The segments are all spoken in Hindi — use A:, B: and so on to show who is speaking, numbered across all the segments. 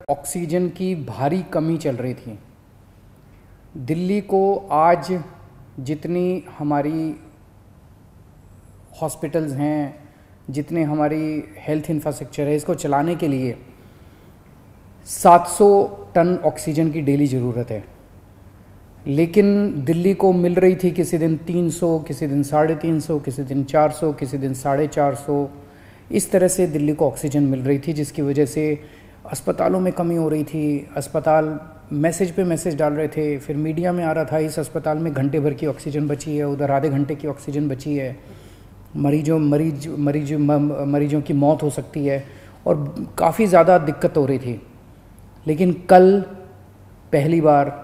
A: ऑक्सीजन की भारी कमी चल रही थी। दिल्ली को आज जितनी हमारी हॉस्पिटल्स हैं, जितने हमारी हेल्थ इंफ्रास्ट्रक्चर है, इसको चलाने के लिए 700 टन ऑक्सीजन की डेली ज़रूरत है। लेकिन दिल्ली को मिल रही थी किसी दिन 300, किसी दिन 350, किसी दिन 400, किसी दिन 450। इस तरह से दिल्ली को ऑक्सीजन मिल रही थी, जिसकी वजह से अस्पतालों में कमी हो रही थी। अस्पताल मैसेज पे मैसेज डाल रहे थे, फिर मीडिया में आ रहा था इस अस्पताल में घंटे भर की ऑक्सीजन बची है, उधर आधे घंटे की ऑक्सीजन बची है, मरीजों की मौत हो सकती है, और काफ़ी ज़्यादा दिक्कत हो रही थी। लेकिन कल पहली बार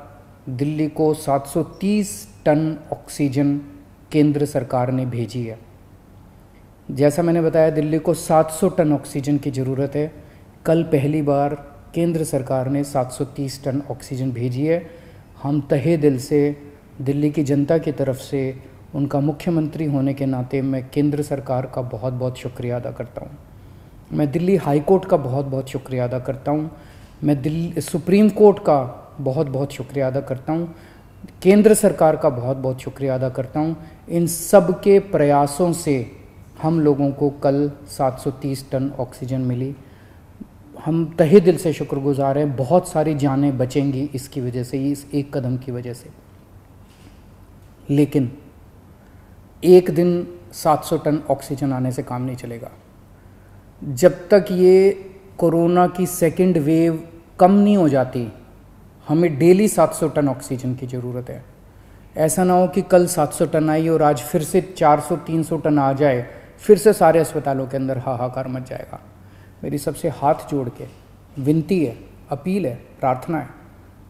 A: दिल्ली को 730 टन ऑक्सीजन केंद्र सरकार ने भेजी है। जैसा मैंने बताया, दिल्ली को 700 टन ऑक्सीजन की ज़रूरत है। कल पहली बार केंद्र सरकार ने 730 टन ऑक्सीजन भेजी है। हम तहे दिल से दिल्ली की जनता की तरफ से, उनका मुख्यमंत्री होने के नाते, मैं केंद्र सरकार का बहुत बहुत शुक्रिया अदा करता हूँ। मैं दिल्ली हाई कोर्ट का बहुत बहुत शुक्रिया अदा करता हूँ। मैं दिल्ली सुप्रीम कोर्ट का बहुत बहुत शुक्रिया अदा करता हूँ। केंद्र सरकार का बहुत बहुत शुक्रिया अदा करता हूँ। इन सब के प्रयासों से हम लोगों को कल 730 टन ऑक्सीजन मिली। हम तहे दिल से शुक्रगुजार हैं। बहुत सारी जानें बचेंगी इसकी वजह से, इस एक कदम की वजह से। लेकिन एक दिन 700 टन ऑक्सीजन आने से काम नहीं चलेगा। जब तक ये कोरोना की सेकंड वेव कम नहीं हो जाती, हमें डेली 700 टन ऑक्सीजन की ज़रूरत है। ऐसा ना हो कि कल 700 टन आई और आज फिर से 400-300 टन आ जाए, फिर से सारे अस्पतालों के अंदर हाहाकार मच जाएगा। मेरी सबसे हाथ जोड़ के विनती है, अपील है, प्रार्थना है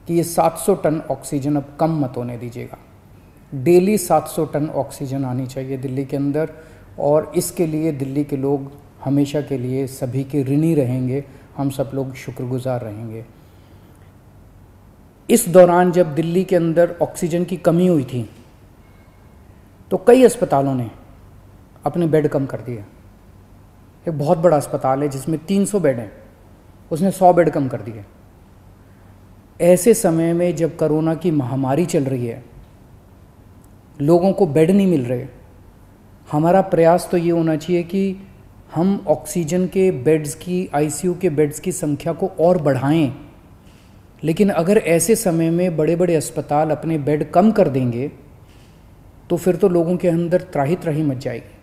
A: कि ये 700 टन ऑक्सीजन अब कम मत होने दीजिएगा। डेली 700 टन ऑक्सीजन आनी चाहिए दिल्ली के अंदर, और इसके लिए दिल्ली के लोग हमेशा के लिए सभी के ऋणी रहेंगे। हम सब लोग शुक्रगुजार रहेंगे। इस दौरान जब दिल्ली के अंदर ऑक्सीजन की कमी हुई थी, तो कई अस्पतालों ने अपने बेड कम कर दिए। एक बहुत बड़ा अस्पताल है जिसमें 300 बेड हैं, उसने 100 बेड कम कर दिए। ऐसे समय में जब कोरोना की महामारी चल रही है, लोगों को बेड नहीं मिल रहे, हमारा प्रयास तो ये होना चाहिए कि हम ऑक्सीजन के बेड्स की, आईसीयू के बेड्स की संख्या को और बढ़ाएं। लेकिन अगर ऐसे समय में बड़े बड़े अस्पताल अपने बेड कम कर देंगे, तो फिर तो लोगों के अंदर त्राही त्राही मच जाएगी।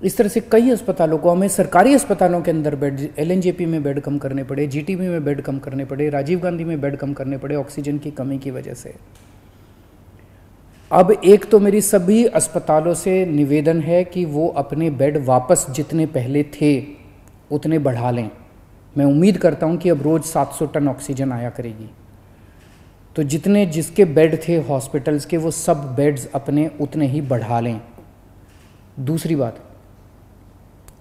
A: इस तरह से कई अस्पतालों को, हमें सरकारी अस्पतालों के अंदर बेड, एलएनजेपी में बेड कम करने पड़े, जीटीबी में बेड कम करने पड़े, राजीव गांधी में बेड कम करने पड़े ऑक्सीजन की कमी की वजह से। अब एक तो मेरी सभी अस्पतालों से निवेदन है कि वो अपने बेड वापस जितने पहले थे उतने बढ़ा लें। मैं उम्मीद करता हूं कि अब रोज़ 700 टन ऑक्सीजन आया करेगी, तो जिसके बेड थे हॉस्पिटल्स के, वो सब बेड्स अपने उतने ही बढ़ा लें। दूसरी बात,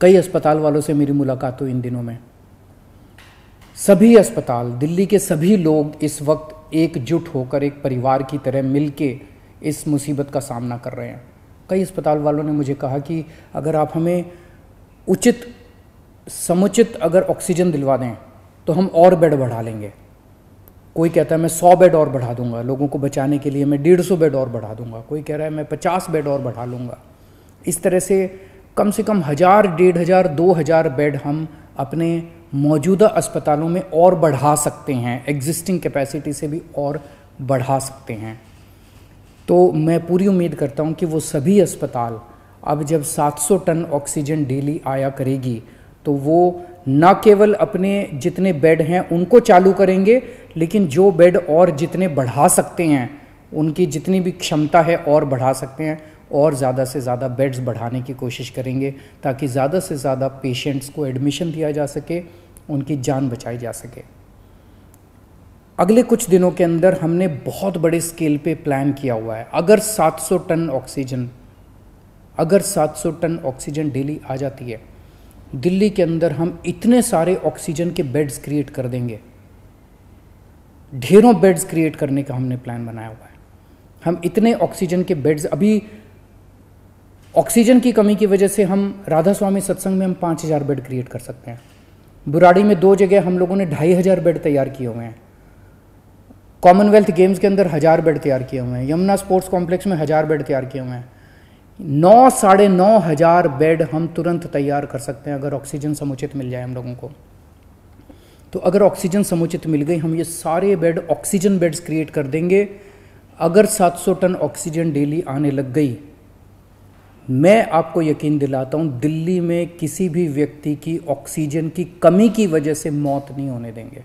A: कई अस्पताल वालों से मेरी मुलाकात हुई इन दिनों में। सभी अस्पताल, दिल्ली के सभी लोग इस वक्त एकजुट होकर, एक परिवार की तरह मिलके इस मुसीबत का सामना कर रहे हैं। कई अस्पताल वालों ने मुझे कहा कि अगर आप हमें उचित समुचित अगर ऑक्सीजन दिलवा दें तो हम और बेड बढ़ा लेंगे। कोई कहता है मैं 100 बेड और बढ़ा दूंगा लोगों को बचाने के लिए, मैं 150 बेड और बढ़ा दूंगा। कोई कह रहा है मैं 50 बेड और बढ़ा लूँगा। इस तरह से कम 1000, 1500, 2000 बेड हम अपने मौजूदा अस्पतालों में और बढ़ा सकते हैं, एग्जिस्टिंग कैपेसिटी से भी और बढ़ा सकते हैं। तो मैं पूरी उम्मीद करता हूं कि वो सभी अस्पताल अब जब 700 टन ऑक्सीजन डेली आया करेगी, तो वो न केवल अपने जितने बेड हैं उनको चालू करेंगे, लेकिन जो बेड और जितने बढ़ा सकते हैं, उनकी जितनी भी क्षमता है और बढ़ा सकते हैं, और ज़्यादा से ज़्यादा बेड्स बढ़ाने की कोशिश करेंगे, ताकि ज़्यादा से ज़्यादा पेशेंट्स को एडमिशन दिया जा सके, उनकी जान बचाई जा सके। अगले कुछ दिनों के अंदर हमने बहुत बड़े स्केल पे प्लान किया हुआ है। अगर 700 टन ऑक्सीजन डेली आ जाती है, दिल्ली के अंदर हम इतने सारे ऑक्सीजन के बेड्स क्रिएट कर देंगे, ढेरों बेड्स क्रिएट करने का हमने प्लान बनाया हुआ है। हम इतने ऑक्सीजन के बेड्स, अभी ऑक्सीजन की कमी की वजह से हम राधा स्वामी सत्संग में हम 5000 बेड क्रिएट कर सकते हैं। बुराड़ी में 2 जगह हम लोगों ने 2500 बेड तैयार किए हुए हैं। कॉमनवेल्थ गेम्स के अंदर 1000 बेड तैयार किए हुए हैं। यमुना स्पोर्ट्स कॉम्प्लेक्स में 1000 बेड तैयार किए हुए हैं। 9 साढ़े 9 हज़ार बेड हम तुरंत तैयार कर सकते हैं अगर ऑक्सीजन समुचित मिल जाए हम लोगों को। तो अगर ऑक्सीजन समुचित मिल गई, हम ये सारे बेड ऑक्सीजन बेड्स क्रिएट कर देंगे। अगर 700 टन ऑक्सीजन डेली आने लग गई, मैं आपको यकीन दिलाता हूँ दिल्ली में किसी भी व्यक्ति की ऑक्सीजन की कमी की वजह से मौत नहीं होने देंगे।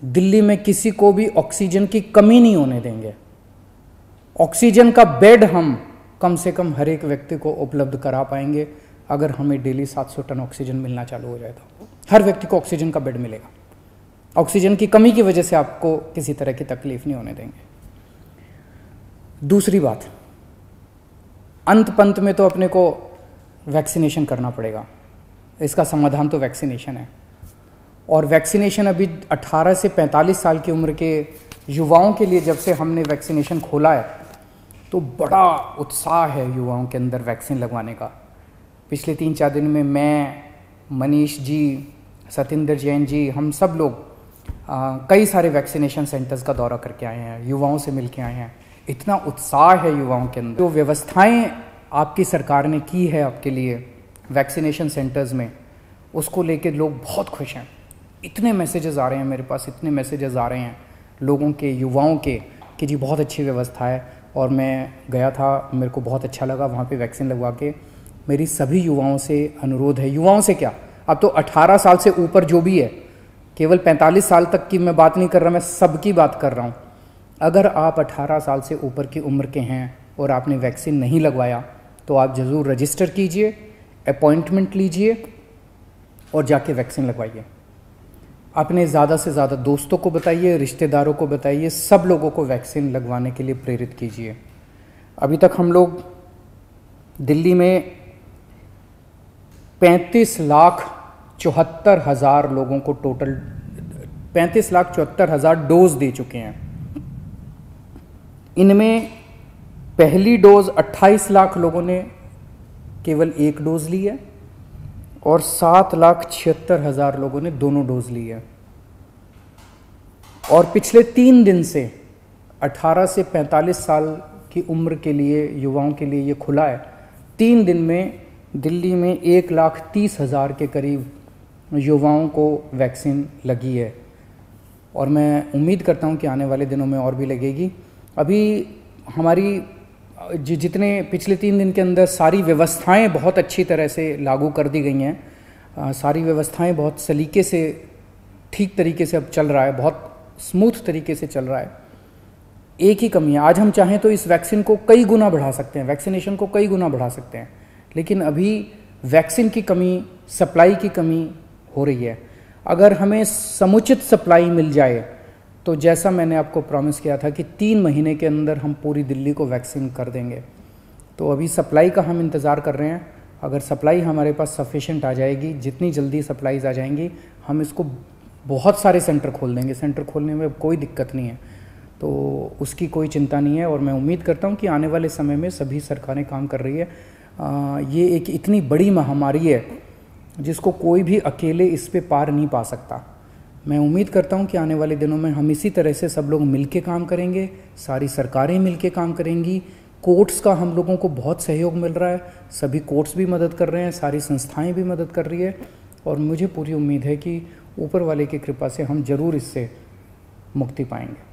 A: दिल्ली में किसी को भी ऑक्सीजन की कमी नहीं होने देंगे। ऑक्सीजन का बेड हम कम से कम हर एक व्यक्ति को उपलब्ध करा पाएंगे अगर हमें डेली 700 टन ऑक्सीजन मिलना चालू हो जाए तो हर व्यक्ति को ऑक्सीजन का बेड मिलेगा। ऑक्सीजन की कमी की वजह से आपको किसी तरह की तकलीफ नहीं होने देंगे। दूसरी बात, अंत पंत में तो अपने को वैक्सीनेशन करना पड़ेगा। इसका समाधान तो वैक्सीनेशन है। और वैक्सीनेशन अभी 18 से 45 साल की उम्र के युवाओं के लिए जब से हमने वैक्सीनेशन खोला है तो बड़ा उत्साह है युवाओं के अंदर वैक्सीन लगवाने का। पिछले 3-4 दिन में मैं, मनीष जी, सतिंदर जैन जी, हम सब लोग कई सारे वैक्सीनेशन सेंटर्स का दौरा करके आए हैं, युवाओं से मिल के आए हैं। इतना उत्साह है युवाओं के अंदर। जो व्यवस्थाएं आपकी सरकार ने की है आपके लिए वैक्सीनेशन सेंटर्स में, उसको लेके लोग बहुत खुश हैं। इतने मैसेजेस आ रहे हैं मेरे पास, इतने मैसेजेस आ रहे हैं लोगों के, युवाओं के, कि जी बहुत अच्छी व्यवस्था है। और मैं गया था, मेरे को बहुत अच्छा लगा वहाँ पे वैक्सीन लगवा के। मेरी सभी युवाओं से अनुरोध है, युवाओं से क्या, अब तो 18 साल से ऊपर जो भी है, केवल 45 साल तक की मैं बात नहीं कर रहा, मैं सबकी बात कर रहा हूँ। अगर आप 18 साल से ऊपर की उम्र के हैं और आपने वैक्सीन नहीं लगवाया तो आप ज़रूर रजिस्टर कीजिए, अपॉइंटमेंट लीजिए और जाके वैक्सीन लगवाइए। अपने ज़्यादा से ज़्यादा दोस्तों को बताइए, रिश्तेदारों को बताइए, सब लोगों को वैक्सीन लगवाने के लिए प्रेरित कीजिए। अभी तक हम लोग दिल्ली में 35,74,000 लोगों को टोटल 35,74,000 डोज दे चुके हैं। इनमें पहली डोज 28 लाख लोगों ने केवल एक डोज ली है और 7,76,000 लोगों ने दोनों डोज ली है। और पिछले 3 दिन से 18 से 45 साल की उम्र के लिए, युवाओं के लिए ये खुला है। 3 दिन में दिल्ली में 1,30,000 के करीब युवाओं को वैक्सीन लगी है और मैं उम्मीद करता हूँ कि आने वाले दिनों में और भी लगेगी। अभी हमारी जितने पिछले 3 दिन के अंदर सारी व्यवस्थाएं बहुत अच्छी तरह से लागू कर दी गई हैं। सारी व्यवस्थाएं बहुत सलीके से, ठीक तरीके से अब चल रहा है, बहुत स्मूथ तरीके से चल रहा है। एक ही कमी है, आज हम चाहें तो इस वैक्सीन को कई गुना बढ़ा सकते हैं, वैक्सीनेशन को कई गुना बढ़ा सकते हैं, लेकिन अभी वैक्सीन की कमी, सप्लाई की कमी हो रही है। अगर हमें समुचित सप्लाई मिल जाए तो जैसा मैंने आपको प्रॉमिस किया था कि 3 महीने के अंदर हम पूरी दिल्ली को वैक्सीन कर देंगे, तो अभी सप्लाई का हम इंतज़ार कर रहे हैं। अगर सप्लाई हमारे पास सफिशेंट आ जाएगी, जितनी जल्दी सप्लाईज आ जाएंगी, हम इसको बहुत सारे सेंटर खोल देंगे। सेंटर खोलने में कोई दिक्कत नहीं है, तो उसकी कोई चिंता नहीं है। और मैं उम्मीद करता हूँ कि आने वाले समय में सभी सरकारें काम कर रही है। ये एक इतनी बड़ी महामारी है जिसको कोई भी अकेले इस पे पार नहीं पा सकता। मैं उम्मीद करता हूं कि आने वाले दिनों में हम इसी तरह से सब लोग मिलके काम करेंगे, सारी सरकारें मिलके काम करेंगी। कोर्ट्स का हम लोगों को बहुत सहयोग मिल रहा है, सभी कोर्ट्स भी मदद कर रहे हैं, सारी संस्थाएं भी मदद कर रही है और मुझे पूरी उम्मीद है कि ऊपर वाले की कृपा से हम ज़रूर इससे मुक्ति पाएंगे।